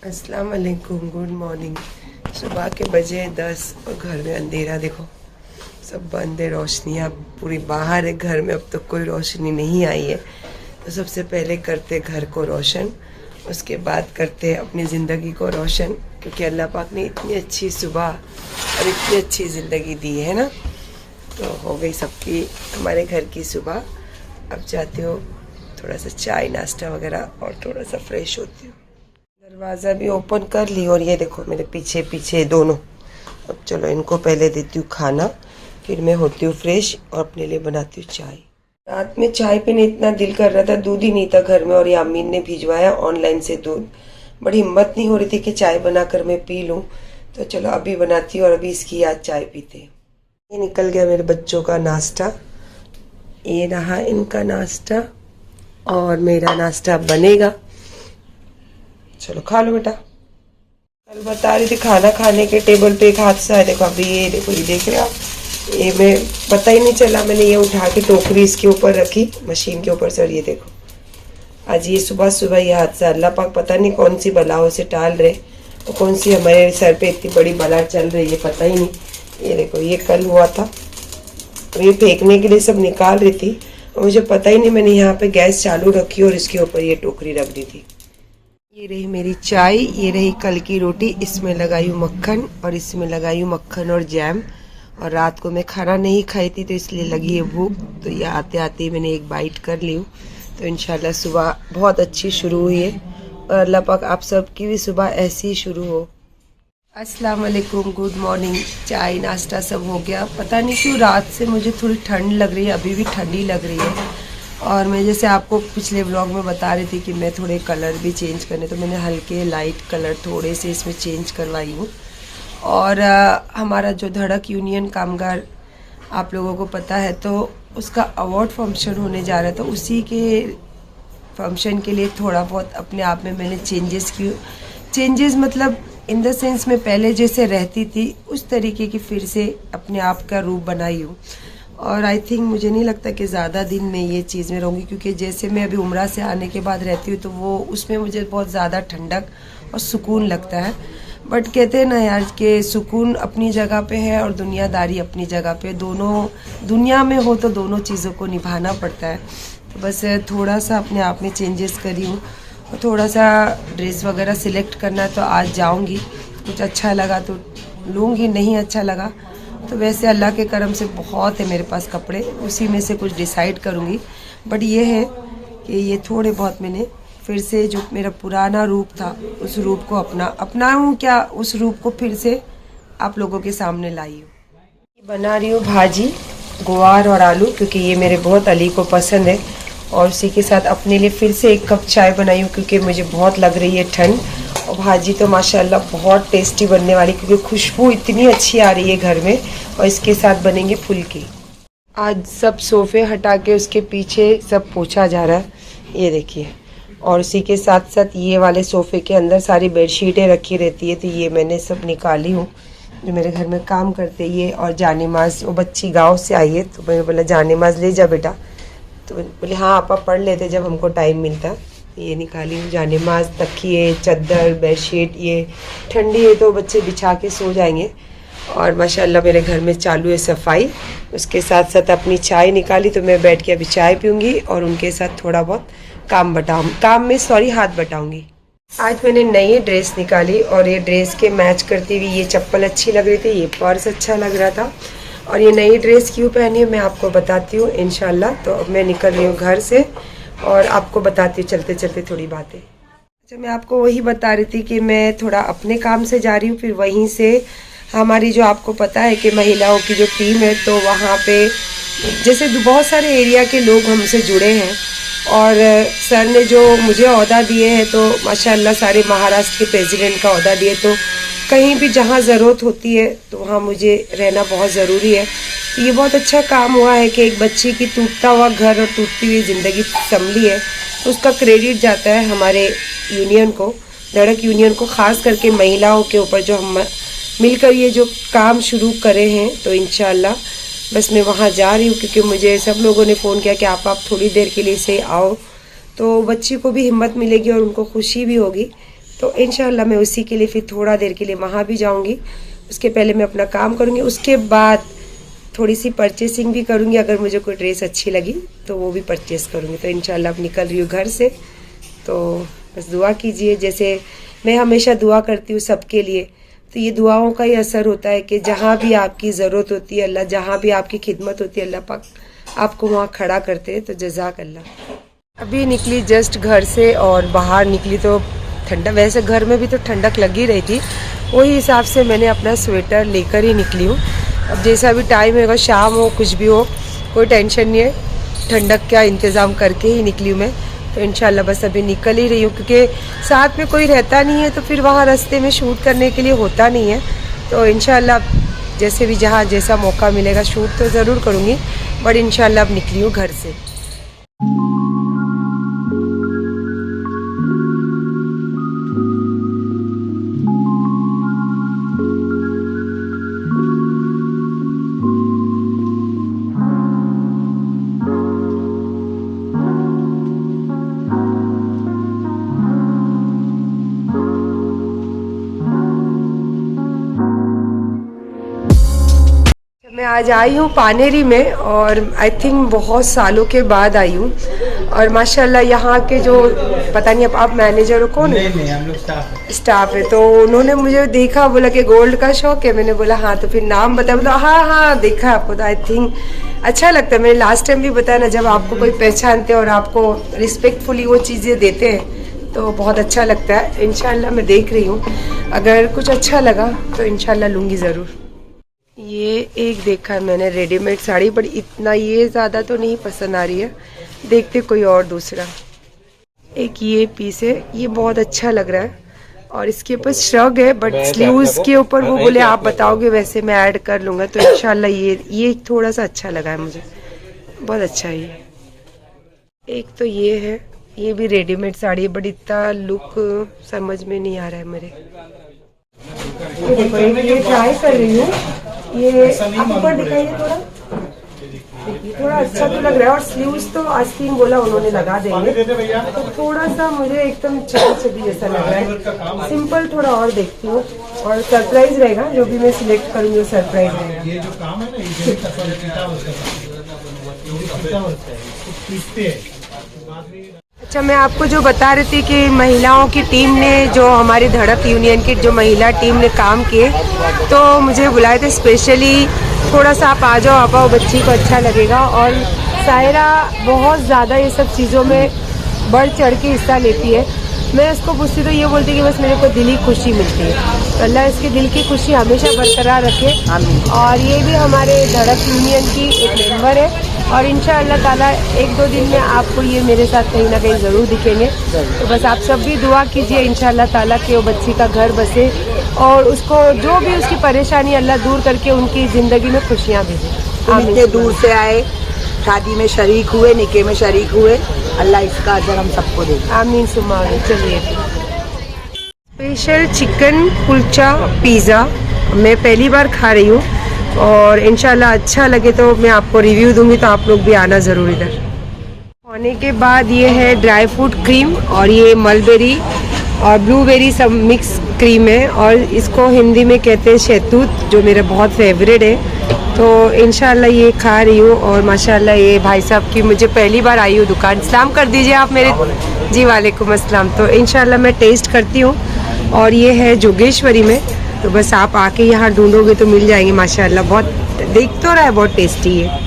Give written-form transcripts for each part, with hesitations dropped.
अस्सलाम वालेकुम, good morning. सुबह के बजे 10 और घर में अंधेरा देखो, सब बंद है, रोशनियाँ पूरी बाहर है घर में। अब तो कोई रोशनी नहीं आई है। तो सबसे पहले करते घर को रोशन, उसके बाद करते अपनी ज़िंदगी को रोशन, क्योंकि अल्लाह पाक ने इतनी अच्छी सुबह और इतनी अच्छी ज़िंदगी दी है ना। तो हो गई सबकी हमारे घर की सुबह। अब जाते हो थोड़ा सा चाय नाश्ता वगैरह और थोड़ा सा फ्रेश होती हूँ। दरवाज़ा भी ओपन कर ली और ये देखो मेरे पीछे पीछे दोनों। अब चलो इनको पहले देती हूँ खाना, फिर मैं होती हूँ फ्रेश और अपने लिए बनाती हूँ चाय। रात में चाय पीने इतना दिल कर रहा था, दूध ही नहीं था घर में और यामीन ने भिजवाया ऑनलाइन से दूध। बड़ी हिम्मत नहीं हो रही थी कि चाय बनाकर मैं पी लूँ। तो चलो अभी बनाती हूँ और अभी इसकी याद चाय पीते हैं। ये निकल गया मेरे बच्चों का नाश्ता, ये रहा इनका नाश्ता और मेरा नाश्ता बनेगा। चलो खा लो बेटा। कल बता रही थी खाना खाने के टेबल पे एक हादसा है, देखो अभी ये देखो, ये देख रहे हो आप, ये मैं पता ही नहीं चला, मैंने ये उठा के टोकरी इसके ऊपर रखी मशीन के ऊपर से, और ये देखो आज ये सुबह सुबह ये हादसा। अल्लाह पाक पता नहीं कौन सी बलाओं से टाल रहे और कौन सी हमारे सर पे इतनी बड़ी बला चल रही है, पता ही नहीं। ये देखो ये कल हुआ था, तो ये फेंकने के लिए सब निकाल रही थी और मुझे पता ही नहीं, मैंने यहाँ पे गैस चालू रखी और इसके ऊपर ये टोकरी रख दी थी। ये रही मेरी चाय, ये रही कल की रोटी, इसमें लगाई हूँ मक्खन और इसमें लगाई हूँ मक्खन और जैम। और रात को मैं खाना नहीं खाई थी तो इसलिए लगी है भूख, तो ये आते आते ही मैंने एक बाइट कर ली हूँ। तो इंशाल्लाह सुबह बहुत अच्छी शुरू हुई है और अल्लाह पाक आप सबकी भी सुबह ऐसी ही शुरू हो। अस्सलाम वालेकुम, गुड मॉर्निंग। चाय नाश्ता सब हो गया। पता नहीं क्यों रात से मुझे थोड़ी ठंड लग रही है, अभी भी ठंडी लग रही है। और मैं जैसे आपको पिछले व्लॉग में बता रही थी कि मैं थोड़े कलर भी चेंज करने, तो मैंने हल्के लाइट कलर थोड़े से इसमें चेंज करवाई हूँ। और हमारा जो धड़क यूनियन कामगार आप लोगों को पता है, तो उसका अवार्ड फंक्शन होने जा रहा है, तो उसी के फंक्शन के लिए थोड़ा बहुत अपने आप में मैंने चेंजेस की। चेंजेस मतलब इन द सेंस मैं पहले जैसे रहती थी उस तरीके की फिर से अपने आप का रूप बनाई हूँ। और आई थिंक मुझे नहीं लगता कि ज़्यादा दिन में ये चीज़ में रहूँगी, क्योंकि जैसे मैं अभी उम्रा से आने के बाद रहती हूँ तो वो उसमें मुझे बहुत ज़्यादा ठंडक और सुकून लगता है। बट कहते हैं ना यार कि सुकून अपनी जगह पे है और दुनियादारी अपनी जगह पे, दोनों दुनिया में हो तो दोनों चीज़ों को निभाना पड़ता है। तो बस थोड़ा सा अपने आप में चेंजेस करी हूँ और थोड़ा सा ड्रेस वगैरह सिलेक्ट करना है, तो आज जाऊँगी, कुछ अच्छा लगा तो लूँगी, नहीं अच्छा लगा तो वैसे अल्लाह के करम से बहुत है मेरे पास कपड़े, उसी में से कुछ डिसाइड करूँगी। बट ये है कि ये थोड़े बहुत मैंने फिर से जो मेरा पुराना रूप था उस रूप को अपनाऊँ क्या, उस रूप को फिर से आप लोगों के सामने लाई हूँ। बना रही हूँ भाजी गुवार और आलू, क्योंकि ये मेरे बहुत अली को पसंद है। और उसी के साथ अपने लिए फिर से एक कप चाय बनाई हूँ, क्योंकि मुझे बहुत लग रही है ठंड। और भाजी तो माशाल्लाह बहुत टेस्टी बनने वाली, क्योंकि खुशबू इतनी अच्छी आ रही है घर में। और इसके साथ बनेंगे फुल्की। आज सब सोफे हटा के उसके पीछे सब पोछा जा रहा है, ये देखिए। और उसी के साथ साथ ये वाले सोफे के अंदर सारी बेडशीटें रखी रहती है, तो ये मैंने सब निकाली हूँ। जो मेरे घर में काम करते ये, और जानेमाज, वो बच्ची गाँव से आई है तो मैंने बोला जानेमाज ले जा बेटा, तो बोले हाँ आपा पढ़ लेते जब हमको टाइम मिलता। ये निकाली हूँ जानेमाज, तकिए, चादर, बेडशीट। ये ठंडी है तो बच्चे बिछा के सो जाएंगे। और माशाल्लाह मेरे घर में चालू है सफाई। उसके साथ साथ अपनी चाय निकाली, तो मैं बैठ के अभी चाय पीऊँगी और उनके साथ थोड़ा बहुत हाथ बटाऊँगी। आज मैंने नई ड्रेस निकाली और ये ड्रेस के मैच करती हुई ये चप्पल अच्छी लग रही थी, ये पर्स अच्छा लग रहा था। और ये नई ड्रेस क्यों पहनी है मैं आपको बताती हूँ इंशाल्लाह। तो अब मैं निकल रही हूँ घर से और आपको बताती हूँ चलते चलते थोड़ी बातें। अच्छा, मैं आपको वही बता रही थी कि मैं थोड़ा अपने काम से जा रही हूँ, फिर वहीं से हमारी जो आपको पता है कि महिलाओं की जो टीम है, तो वहाँ पे जैसे बहुत सारे एरिया के लोग हमसे जुड़े हैं। और सर ने जो मुझे ओहदा दिए हैं, तो माशाल्लाह सारे महाराष्ट्र के प्रेसिडेंट का ओहदा दिए, तो कहीं भी जहाँ ज़रूरत होती है तो वहाँ मुझे रहना बहुत ज़रूरी है। तो ये बहुत अच्छा काम हुआ है कि एक बच्ची की टूटता हुआ घर और टूटती हुई ज़िंदगी संभली है, तो उसका क्रेडिट जाता है हमारे यूनियन को, धड़क यूनियन को, ख़ास करके महिलाओं के ऊपर जो हम मिलकर ये जो काम शुरू करे हैं। तो इंशाल्लाह बस मैं वहाँ जा रही हूँ, क्योंकि मुझे सब लोगों ने फ़ोन किया कि आप थोड़ी देर के लिए से आओ, तो बच्ची को भी हिम्मत मिलेगी और उनको खुशी भी होगी। तो इंशाल्लाह मैं उसी के लिए फिर थोड़ा देर के लिए वहाँ भी जाऊँगी। उसके पहले मैं अपना काम करूँगी, उसके बाद थोड़ी सी परचेसिंग भी करूँगी। अगर मुझे कोई ड्रेस अच्छी लगी तो वो भी परचेस करूँगी। तो इंशाल्लाह अब निकल रही हूँ घर से। तो बस दुआ कीजिए, जैसे मैं हमेशा दुआ करती हूँ सबके लिए, तो ये दुआओं का ही असर होता है कि जहाँ भी आपकी ज़रूरत होती है अल्लाह, जहाँ भी आपकी खिदमत होती है अल्लाह पाक आपको वहाँ खड़ा करते हैं। तो जज़ाक अल्लाह। अभी निकली जस्ट घर से और बाहर निकली तो ठंडा, वैसे घर में भी तो ठंडक लग ही रही थी, वही हिसाब से मैंने अपना स्वेटर लेकर ही निकली हूँ। अब जैसा भी टाइम होगा, शाम हो कुछ भी हो, कोई टेंशन नहीं है, ठंडक का इंतज़ाम करके ही निकली हूँ मैं। तो इंशाल्लाह बस अभी निकल ही रही हूँ, क्योंकि साथ में कोई रहता नहीं है तो फिर वहाँ रास्ते में शूट करने के लिए होता नहीं है। तो इंशाल्लाह जैसे भी जहाँ जैसा मौका मिलेगा शूट तो ज़रूर करूँगी, बट इंशाल्लाह अब निकली हूँ घर से। मैं आज आई हूँ पानेरी में, और आई थिंक बहुत सालों के बाद आई हूँ। और माशाल्लाह यहाँ के जो, पता नहीं अब आप मैनेजर हो कौन है? नहीं, हम लोग स्टाफ है। तो उन्होंने मुझे देखा, बोला कि गोल्ड का शौक है। मैंने बोला हाँ, तो फिर नाम बताया, बोला हाँ हाँ देखा आपको। तो आई थिंक अच्छा लगता है। मैंने लास्ट टाइम भी बताया ना, जब आपको कोई पहचानते हैं और आपको रिस्पेक्टफुली वो चीज़ें देते हैं तो बहुत अच्छा लगता है। इंशाल्लाह मैं देख रही हूँ, अगर कुछ अच्छा लगा तो इंशाल्लाह लूँगी ज़रूर। ये एक देखा है मैंने रेडीमेड साड़ी, पर इतना ये ज़्यादा तो नहीं पसंद आ रही है, देखते कोई और दूसरा। एक ये पीस है, ये बहुत अच्छा लग रहा है, और इसके ऊपर श्रग है, बट स्लीव्स के ऊपर वो बोले आप बताओगे वैसे मैं ऐड कर लूँगा। तो इंशाल्लाह ये थोड़ा सा अच्छा लगा है मुझे, बहुत अच्छा है ये। एक तो ये है, ये भी रेडीमेड साड़ी है, बट इतना लुक समझ में नहीं आ रहा है मेरे। ये ट्राई कर रही हूँ, ये आप ऊपर दिखाइए थोड़ा, देखिए थोड़ा अच्छा तो लग रहा है। और स्लीव्स तो आस्तीन बोला उन्होंने लगा देंगे, तो थोड़ा सा मुझे एकदम चली जैसा लग रहा है। सिंपल थोड़ा और देखती हूँ, और सरप्राइज रहेगा, जो भी मैं सिलेक्ट करूँगी वो सरप्राइज रहेगा। ये जो काम है ना, अच्छा, मैं आपको जो बता रही थी कि महिलाओं की टीम ने, जो हमारी धड़क यूनियन की जो महिला टीम ने काम किए, तो मुझे बुलाए थे स्पेशली। थोड़ा सा आप आ जाओ, आप आओ, बच्ची को अच्छा लगेगा। और सायरा बहुत ज़्यादा ये सब चीज़ों में बढ़ चढ़ के हिस्सा लेती है। मैं इसको पूछती तो ये बोलती कि बस मेरे को दिली खुशी मिलती है। तो अल्लाह इसके दिल की खुशी हमेशा बरकरार रखे। और ये भी हमारे धड़क यूनियन की एक मेंबर है, और इंशाअल्लाह ताला एक दो दिन में आपको ये मेरे साथ कहीं ना कहीं ज़रूर दिखेंगे। तो बस आप सब भी दुआ कीजिए इंशाअल्लाह ताला कि वो बच्ची का घर बसे, और उसको जो भी उसकी परेशानी अल्लाह दूर करके उनकी ज़िंदगी में खुशियाँ भेजे। इतने दूर से आए, शादी में शरीक हुए, निके में शरीक हुए, अल्लाह इसका अजर हम सबको दे। आमीन सुम्मा आमीन। चलिए, स्पेशल चिकन कुलचा पिज़्ज़ा मैं पहली बार खा रही हूँ, और इंशाल्लाह अच्छा लगे तो मैं आपको रिव्यू दूंगी, तो आप लोग भी आना ज़रूर इधर। खाने के बाद ये है ड्राई फ्रूट क्रीम, और ये मलबेरी और ब्लूबेरी सब मिक्स क्रीम है, और इसको हिंदी में कहते हैं शहतूत, जो मेरा बहुत फेवरेट है। तो इंशाल्लाह ये खा रही हूँ, और माशाल्लाह ये भाई साहब की, मुझे पहली बार आई हूँ दुकान। सलाम कर दीजिए आप मेरे जी। वालेकुम अस्सलाम। तो इंशाल्लाह मैं टेस्ट करती हूँ, और ये है जोगेश्वरी में, तो बस आप आके यहाँ ढूंढोगे तो मिल जाएंगे माशाल्लाह। बहुत देख तो रहा है, बहुत टेस्टी है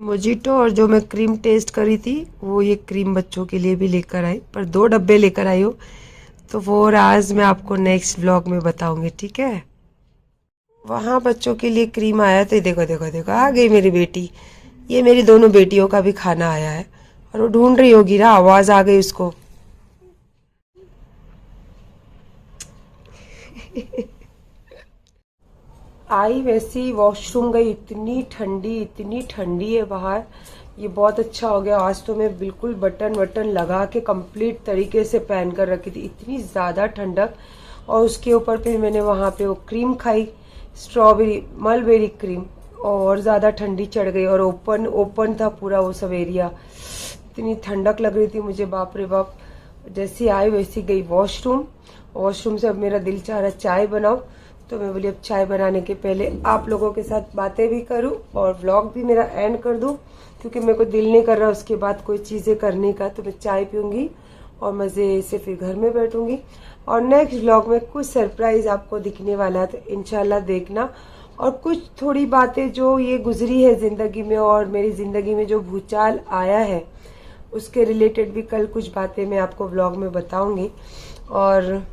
मोजिटो। और जो मैं क्रीम टेस्ट करी थी, वो ये क्रीम बच्चों के लिए भी लेकर आई, पर 2 डब्बे लेकर आई हूँ, तो वो राज मैं आपको नेक्स्ट व्लॉग में बताऊंगी, ठीक है। वहाँ बच्चों के लिए क्रीम आया, तो देखो देखो देखो आ गई मेरी बेटी। ये मेरी दोनों बेटियों का भी खाना आया है, और वो ढूंढ रही होगी ना, आवाज़ आ गई उसको। आई वैसी वॉशरूम गई, इतनी ठंडी है बाहर। ये बहुत अच्छा हो गया, आज तो मैं बिल्कुल बटन लगा के कंप्लीट तरीके से पहन कर रखी थी, इतनी ज़्यादा ठंडक। और उसके ऊपर फिर मैंने वहाँ पे वो क्रीम खाई, स्ट्रॉबेरी मलबेरी क्रीम, और ज़्यादा ठंडी चढ़ गई। और ओपन था पूरा वो सब एरिया, इतनी ठंडक लग रही थी मुझे, बाप रे बाप। जैसी आई वैसी गई वॉशरूम से अब मेरा दिल चाह रहा चाय बनाओ, तो मैं बोली अब चाय बनाने के पहले आप लोगों के साथ बातें भी करूं और व्लॉग भी मेरा एंड कर दूं, क्योंकि मेरे को दिल नहीं कर रहा उसके बाद कोई चीजें करने का। तो मैं चाय पीऊंगी और मजे से फिर घर में बैठूंगी। और नेक्स्ट व्लॉग में कुछ सरप्राइज आपको दिखने वाला है, तो इंशाल्लाह देखना। और कुछ थोड़ी बातें जो ये गुजरी है जिंदगी में और मेरी जिंदगी में जो भूचाल आया है उसके रिलेटेड भी कल कुछ बातें मैं आपको व्लॉग में बताऊंगी। और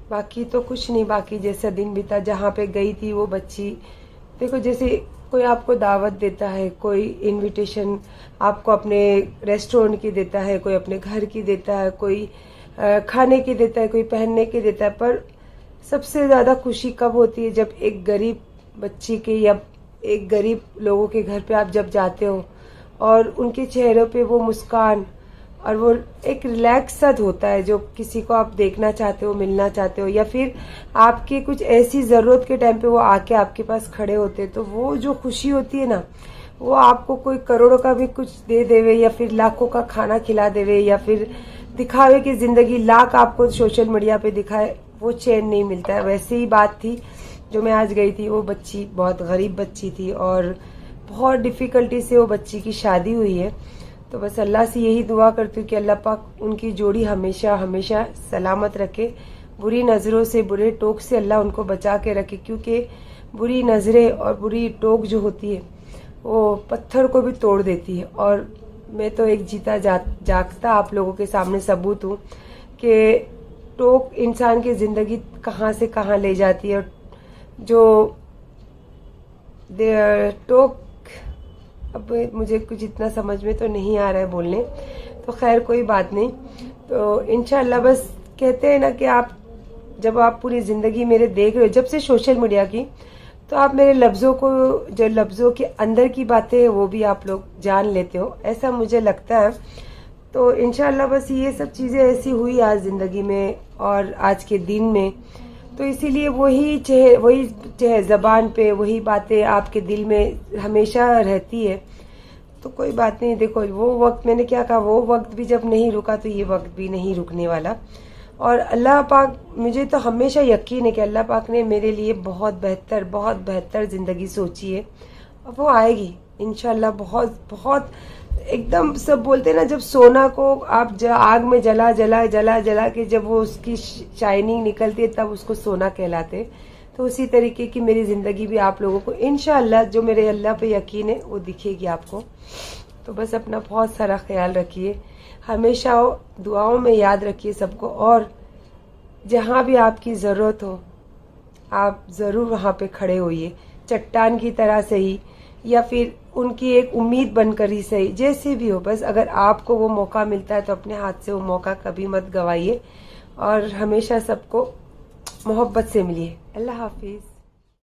बाकी तो कुछ नहीं, बाकी जैसा दिन बीता जहाँ पे गई थी वो बच्ची, देखो जैसे कोई आपको दावत देता है, कोई इनविटेशन आपको अपने रेस्टोरेंट की देता है, कोई अपने घर की देता है, कोई खाने की देता है, कोई पहनने की देता है, पर सबसे ज्यादा खुशी कब होती है जब एक गरीब बच्ची के या एक गरीब लोगों के घर पे आप जब जाते हो और उनके चेहरों पे वो मुस्कान और वो एक रिलैक्स सा होता है, जो किसी को आप देखना चाहते हो, मिलना चाहते हो, या फिर आपके कुछ ऐसी जरूरत के टाइम पे वो आके आपके पास खड़े होते हैं, तो वो जो खुशी होती है ना, वो आपको कोई करोड़ों का भी कुछ दे देवे या फिर लाखों का खाना खिला देवे या फिर दिखावे कि जिंदगी लाख आपको सोशल मीडिया पे दिखाए, वो चैन नहीं मिलता है। वैसे ही बात थी जो मैं आज गई थी, वो बच्ची बहुत गरीब बच्ची थी और बहुत डिफिकल्टी से वो बच्ची की शादी हुई है। तो बस अल्लाह से यही दुआ करती हूँ कि अल्लाह पाक उनकी जोड़ी हमेशा हमेशा सलामत रखे, बुरी नज़रों से, बुरे टोक से अल्लाह उनको बचा के रखे, क्योंकि बुरी नज़रें और बुरी टोक जो होती है वो पत्थर को भी तोड़ देती है। और मैं तो एक जीता जागता आप लोगों के सामने सबूत हूँ कि टोक इंसान की ज़िंदगी कहाँ से कहाँ ले जाती है। जो टोक, अब मुझे कुछ इतना समझ में तो नहीं आ रहा है बोलने, तो खैर कोई बात नहीं। तो इंशाल्लाह बस कहते हैं ना कि आप जब आप पूरी ज़िंदगी मेरे देख रहे हो, जब से सोशल मीडिया की, तो आप मेरे लफ्ज़ों को, जो लफ्ज़ों के अंदर की बातें हैं वो भी आप लोग जान लेते हो, ऐसा मुझे लगता है। तो इंशाल्लाह बस ये सब चीज़ें ऐसी हुई आज ज़िंदगी में और आज के दिन में, तो इसीलिए वही ज़बान पे वही बातें आपके दिल में हमेशा रहती है। तो कोई बात नहीं, देखो वो वक्त मैंने क्या कहा, वो वक्त भी जब नहीं रुका तो ये वक्त भी नहीं रुकने वाला। और अल्लाह पाक, मुझे तो हमेशा यकीन है कि अल्लाह पाक ने मेरे लिए बहुत बेहतर ज़िंदगी सोची है, और वो आएगी इंशाल्लाह। बहुत बहुत एकदम, सब बोलते हैं ना, जब सोना को आप आग में जला के जब वो उसकी शाइनिंग निकलती है तब उसको सोना कहलाते। तो उसी तरीके की मेरी ज़िंदगी भी आप लोगों को इंशाल्लाह, जो मेरे अल्लाह पे यकीन है, वो दिखेगी आपको। तो बस अपना बहुत सारा ख्याल रखिए, हमेशा दुआओं में याद रखिए सबको, और जहाँ भी आपकी ज़रूरत हो आप ज़रूर वहाँ पे खड़े होइए, चट्टान की तरह सही या फिर उनकी एक उम्मीद बनकर ही सही, जैसे भी हो। बस अगर आपको वो मौका मिलता है तो अपने हाथ से वो मौका कभी मत गवाइए, और हमेशा सबको मोहब्बत से मिलिए। अल्लाह हाफिज़।